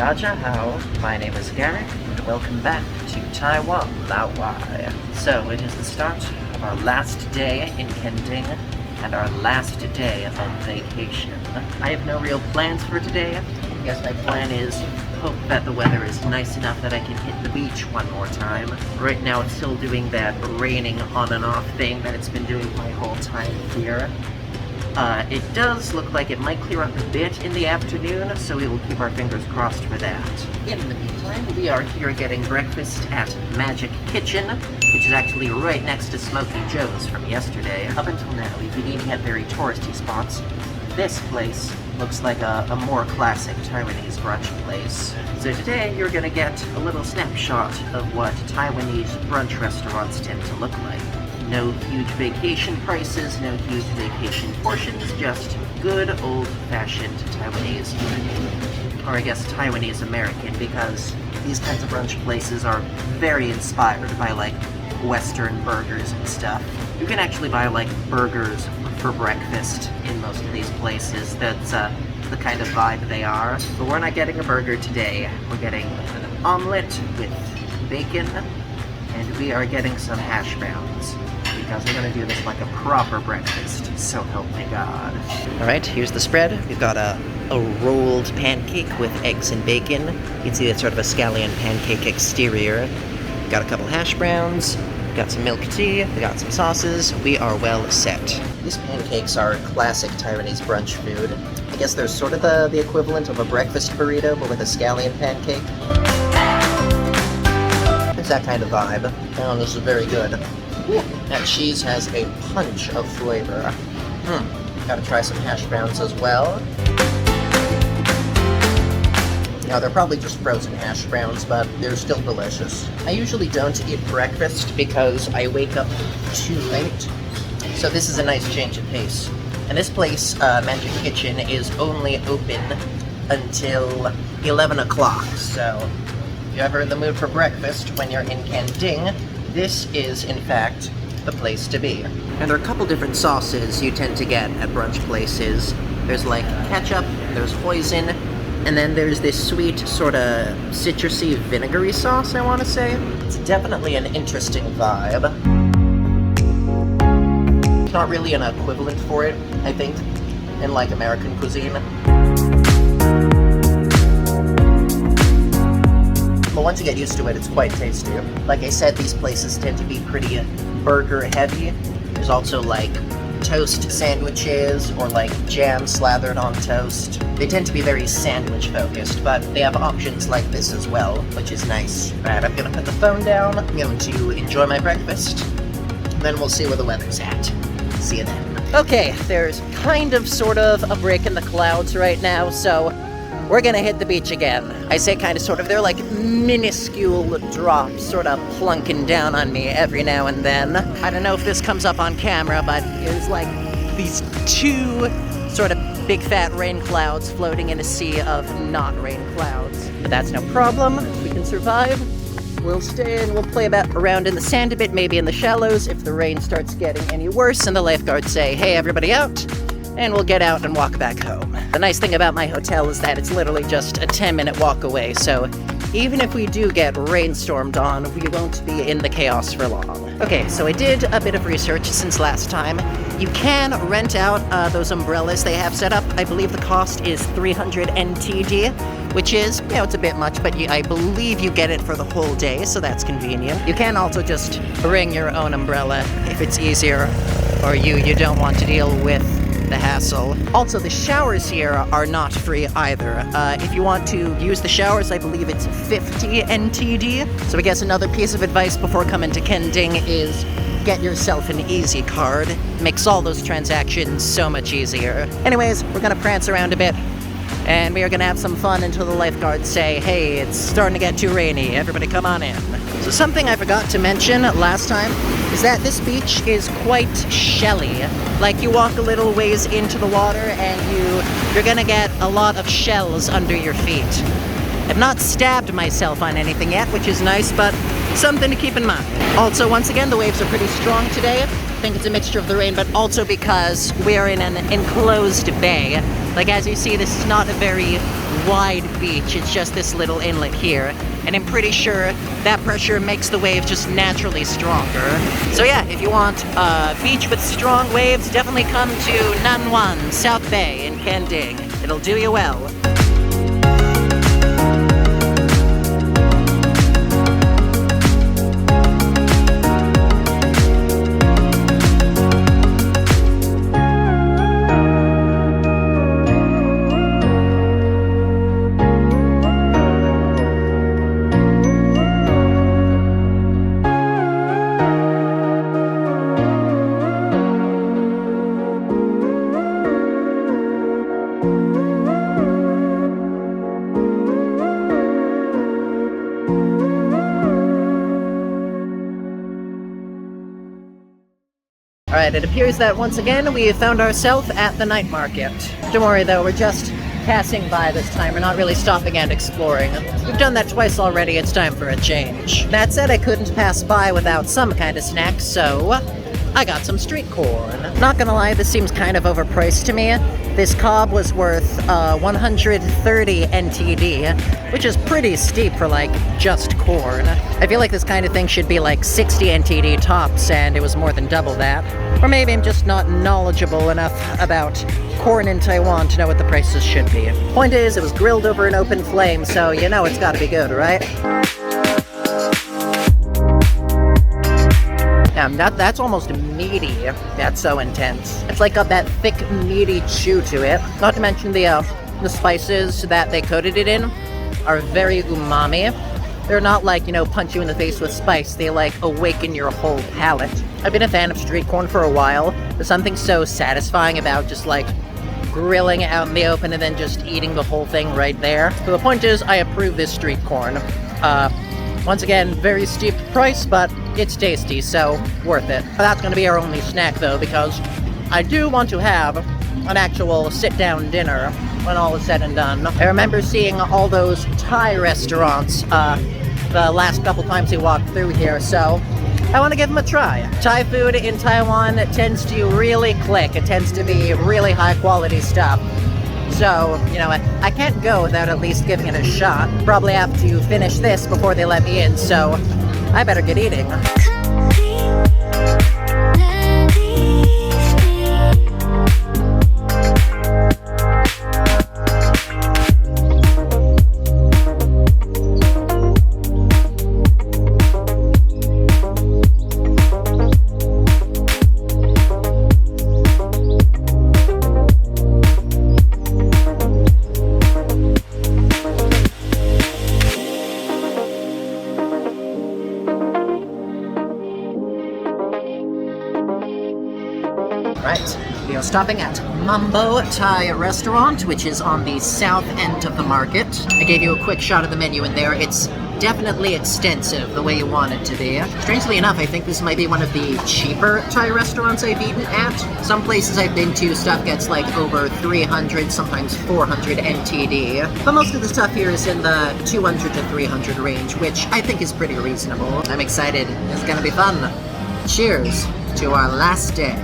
Dajahao, my name is Garrick, and welcome back to Taiwan, Lao Wai. So, it is the start of our last day in Kending, and our last day of vacation. I have no real plans for today. I guess my plan is hope that the weather is nice enough that I can hit the beach one more time. Right now it's still doing that raining on and off thing that it's been doing my whole time here. It does look like it might clear up a bit in the afternoon, so we will keep our fingers crossed for that. In the meantime, we are here getting breakfast at Magic Kitchen, which is actually right next to Smoky Joe's from yesterday. Up until now, we've been eating at very touristy spots. This place looks like a more classic Taiwanese brunch place. So today, you're gonna get a little snapshot of what Taiwanese brunch restaurants tend to look like. No huge vacation prices, no huge vacation portions, just good old-fashioned Taiwanese, or I guess Taiwanese American, because these kinds of brunch places are very inspired by like Western burgers and stuff. You can actually buy like burgers for breakfast in most of these places. That's the kind of vibe they are. But we're not getting a burger today. We're getting an omelet with bacon, and we are getting some hash browns, because we're gonna do this like a proper breakfast, so help me God. Alright, here's the spread. We've got a rolled pancake with eggs and bacon. You can see it's sort of a scallion pancake exterior. We've got a couple hash browns, we've got some milk tea, we got some sauces. We are well set. These pancakes are classic Taiwanese brunch food. I guess they're sort of the equivalent of a breakfast burrito, but with a scallion pancake. It's that kind of vibe. Oh, this is very good. Ooh, that cheese has a punch of flavor. Gotta try some hash browns as well. Now, they're probably just frozen hash browns, but they're still delicious. I usually don't eat breakfast because I wake up too late, so this is a nice change of pace. And this place, Magic Kitchen, is only open until 11 o'clock, so if you're ever in the mood for breakfast when you're in Kending, this is, in fact, the place to be. And there are a couple different sauces you tend to get at brunch places. There's like ketchup, there's hoisin, and then there's this sweet, sort of citrusy, vinegary sauce, I want to say. It's definitely an interesting vibe. There's not really an equivalent for it, I think, in like American cuisine. But once you get used to it, it's quite tasty. Like I said, these places tend to be pretty burger heavy. There's also like toast sandwiches or like jam slathered on toast. They tend to be very sandwich focused, but they have options like this as well, which is nice. Alright, I'm gonna put the phone down. I'm going to enjoy my breakfast. Then we'll see where the weather's at. See you then. Okay, there's kind of sort of a break in the clouds right now, so we're gonna hit the beach again. I say kind of sort of, they're like minuscule drops sort of plunking down on me every now and then. I don't know if this comes up on camera, but there's like these two sort of big fat rain clouds floating in a sea of not rain clouds. But that's no problem, we can survive. We'll stay and we'll play around in the sand a bit, maybe in the shallows, if the rain starts getting any worse and the lifeguards say, hey, everybody out, and we'll get out and walk back home. The nice thing about my hotel is that it's literally just a 10-minute walk away, so even if we do get rainstormed on, we won't be in the chaos for long. Okay, so I did a bit of research since last time. You can rent out those umbrellas they have set up. I believe the cost is 300 NTD, which is, you know, it's a bit much, but I believe you get it for the whole day, so that's convenient. You can also just bring your own umbrella if it's easier, or you don't want to deal with the hassle. Also, the showers here are not free either. If you want to use the showers, I believe it's 50 NTD. So I guess another piece of advice before coming to Kending is get yourself an Easy card. Makes all those transactions so much easier. Anyways, we're gonna prance around a bit, and we are gonna have some fun until the lifeguards say, hey, it's starting to get too rainy, everybody come on in. So something I forgot to mention last time is that this beach is quite shelly. Like, you walk a little ways into the water and you're gonna get a lot of shells under your feet. I've not stabbed myself on anything yet, which is nice, but something to keep in mind. Also, once again, the waves are pretty strong today. think it's a mixture of the rain, but also because we're in an enclosed bay. Like, as you see, this is not a very wide beach. It's just this little inlet here. And I'm pretty sure that pressure makes the waves just naturally stronger. So yeah, if you want a beach with strong waves, definitely come to Nanwan, South Bay in Kending. It'll do you well. Alright, it appears that once again we have found ourselves at the night market. Don't worry though, we're just passing by this time. We're not really stopping and exploring. We've done that twice already, it's time for a change. That said, I couldn't pass by without some kind of snack, so I got some street corn. Not gonna lie, this seems kind of overpriced to me. This cob was worth 130 NTD, which is pretty steep for, like, just corn. I feel like this kind of thing should be like 60 NTD tops, and it was more than double that. Or maybe I'm just not knowledgeable enough about corn in Taiwan to know what the prices should be. Point is, it was grilled over an open flame, so you know it's gotta be good, right? That's almost meaty. That's so intense. It's like got that thick, meaty chew to it. Not to mention the spices that they coated it in are very umami. They're not like, you know, punch you in the face with spice. They like awaken your whole palate. I've been a fan of street corn for a while. There's something so satisfying about just like grilling it out in the open and then just eating the whole thing right there. So the point is, I approve this street corn. Once again, very steep price, but it's tasty, so worth it. That's gonna be our only snack though, because I do want to have an actual sit-down dinner when all is said and done. I remember seeing all those Thai restaurants the last couple times we walked through here, so I want to give them a try. Thai food in Taiwan tends to really click. It tends to be really high quality stuff. So, you know, I can't go without at least giving it a shot. Probably have to finish this before they let me in, so I better get eating. Right, we are stopping at Mambo Thai Restaurant, which is on the south end of the market. I gave you a quick shot of the menu in there. It's definitely extensive, the way you want it to be. Strangely enough, I think this might be one of the cheaper Thai restaurants I've eaten at. Some places I've been to, stuff gets like over 300, sometimes 400 NTD. But most of the stuff here is in the 200 to 300 range, which I think is pretty reasonable. I'm excited. It's gonna be fun. Cheers to our last day.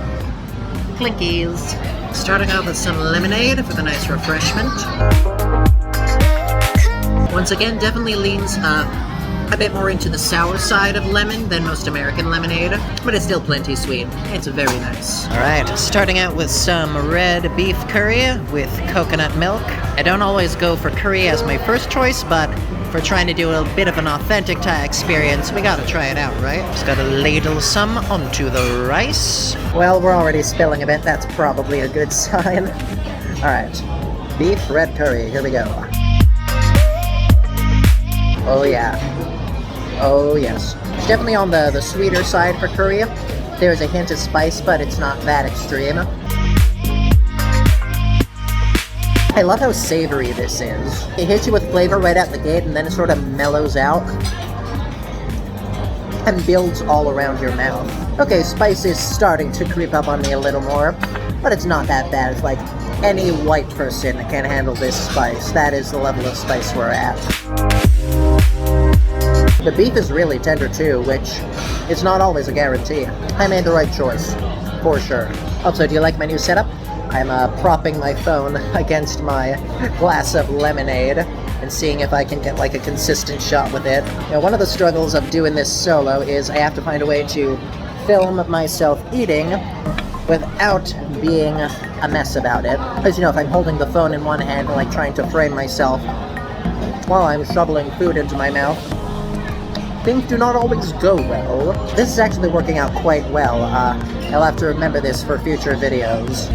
Clinkies. Starting out with some lemonade for the nice refreshment. Once again, definitely leans a bit more into the sour side of lemon than most American lemonade, but it's still plenty sweet. It's very nice. Alright, starting out with some red beef curry with coconut milk. I don't always go for curry as my first choice, but if we're trying to do a bit of an authentic Thai experience, we gotta try it out, right? Just gotta ladle some onto the rice. Well, we're already spilling a bit. That's probably a good sign. Alright, beef red curry. Here we go. Oh yeah. Oh yes. It's definitely on the sweeter side for curry. There's a hint of spice, but it's not that extreme. I love how savory this is. It hits you with flavor right out the gate, and then it sort of mellows out and builds all around your mouth. Okay, spice is starting to creep up on me a little more, but it's not that bad. It's like any white person can handle this spice. That is the level of spice we're at. The beef is really tender too, which is not always a guarantee. I made the right choice, for sure. Also, do you like my new setup? I'm propping my phone against my glass of lemonade and seeing if I can get like a consistent shot with it. You know, one of the struggles of doing this solo is I have to find a way to film myself eating without being a mess about it. Because, you know, if I'm holding the phone in one hand and like trying to frame myself while I'm shoveling food into my mouth, things do not always go well. This is actually working out quite well. I'll have to remember this for future videos.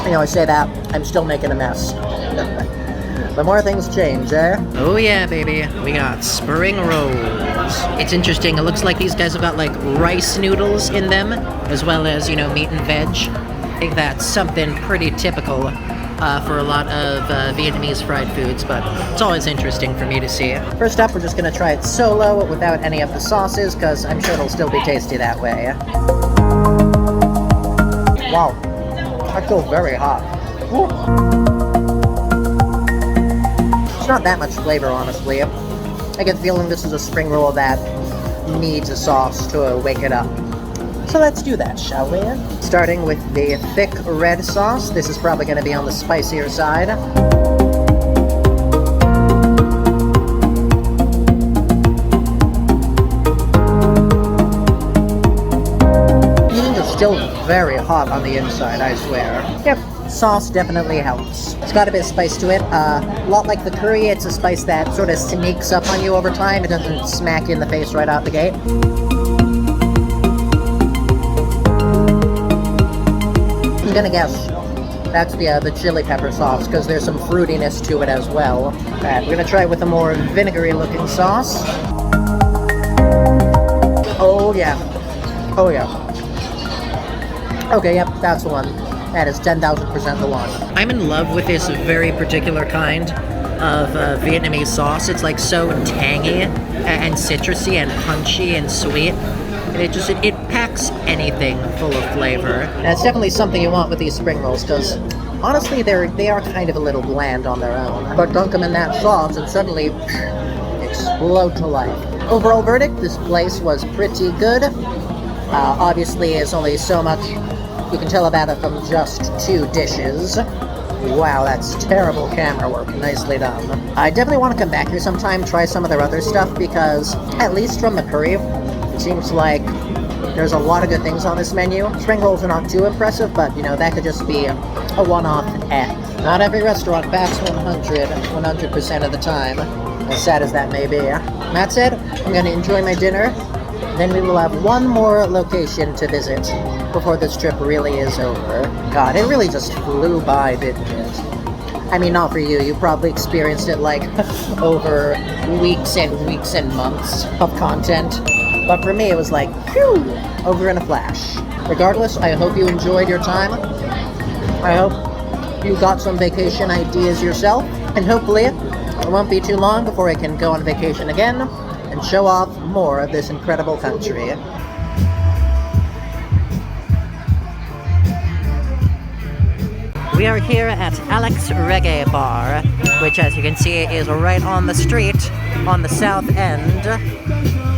You know, I say that, I'm still making a mess. The more things change, eh? Oh yeah, baby. We got spring rolls. It's interesting. It looks like these guys have got, like, rice noodles in them, as well as, you know, meat and veg. I think that's something pretty typical for a lot of Vietnamese fried foods, but it's always interesting for me to see. First up, we're just gonna try it solo without any of the sauces, because I'm sure it'll still be tasty that way. Wow. I feel very hot. Ooh. It's not that much flavor, honestly. I get the feeling this is a spring roll that needs a sauce to wake it up. So let's do that, shall we? Starting with the thick red sauce. This is probably going to be on the spicier side. Still very hot on the inside, I swear. Yep, sauce definitely helps. It's got a bit of spice to it. A lot like the curry, it's a spice that sort of sneaks up on you over time. It doesn't smack you in the face right out the gate. I'm gonna guess that's the chili pepper sauce, because there's some fruitiness to it as well. Alright, we're gonna try it with a more vinegary looking sauce. Oh yeah. Oh yeah. Okay, yep, that's the one. That is 10,000% the one. I'm in love with this very particular kind of Vietnamese sauce. It's like so tangy and citrusy and punchy and sweet. And it packs anything full of flavor. And it's definitely something you want with these spring rolls, because honestly, they are kind of a little bland on their own. But dunk them in that sauce and suddenly explode to life. Overall verdict, this place was pretty good. Obviously, it's only so much you can tell about it from just 2 dishes. Wow, that's terrible camera work. Nicely done. I definitely want to come back here sometime, try some of their other stuff, because at least from the curry, it seems like there's a lot of good things on this menu. Spring rolls are not too impressive, but, you know, that could just be a one-off act. Not every restaurant backs 100% of the time, as sad as that may be. That said, I'm going to enjoy my dinner. Then we will have one more location to visit before this trip really is over. God, it really just flew by, didn't it? I mean, not for you. You probably experienced it like over weeks and months of content. But for me, it was like, phew, over in a flash. Regardless, I hope you enjoyed your time. I hope you got some vacation ideas yourself. And hopefully, it won't be too long before I can go on vacation again and show off more of this incredible country. We are here at Alex Reggae Bar, which, as you can see, is right on the street on the south end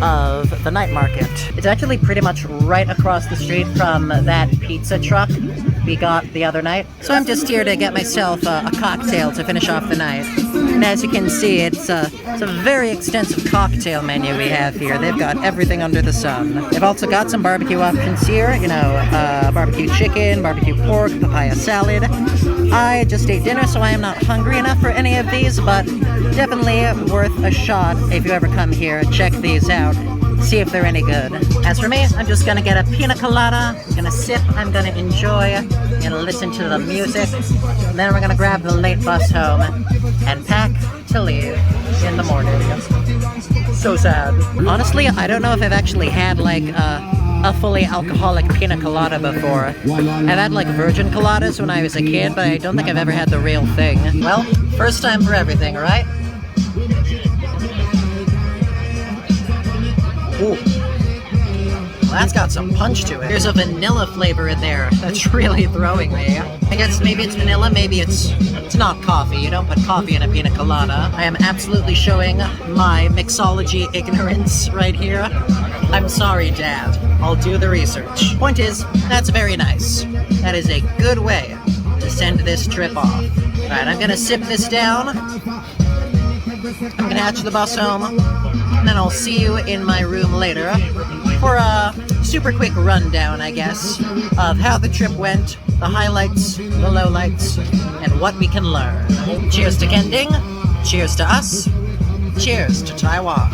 of the night market. It's actually pretty much right across the street from that pizza truck we got the other night. So I'm just here to get myself a cocktail to finish off the night. And as you can see, it's a very extensive cocktail menu we have here. They've got everything under the sun. They've also got some barbecue options here, you know, barbecue chicken, barbecue pork, papaya salad. I just ate dinner, so I am not hungry enough for any of these, but definitely worth a shot if you ever come here. Check these out. See if they're any good. As for me, I'm just gonna get a pina colada. I'm gonna sip, I'm gonna enjoy, I'm gonna listen to the music, and then we're gonna grab the late bus home and pack to leave in the morning. So sad. Honestly, I don't know if I've actually had like a fully alcoholic pina colada before. I've had like virgin coladas when I was a kid, but I don't think I've ever had the real thing. Well, first time for everything, right? Ooh. that's got some punch to it. There's a vanilla flavor in there that's really throwing me. I guess maybe it's vanilla, maybe it's not coffee. You don't put coffee in a pina colada. I am absolutely showing my mixology ignorance right here. I'm sorry, Dad. I'll do the research. Point is, that's very nice. That is a good way to send this trip off. Alright, I'm gonna sip this down. I'm gonna hatch the bus home, and then I'll see you in my room later for a super quick rundown, I guess, of how the trip went, the highlights, the lowlights, and what we can learn. Cheers to Kending, cheers to us, cheers to Taiwan.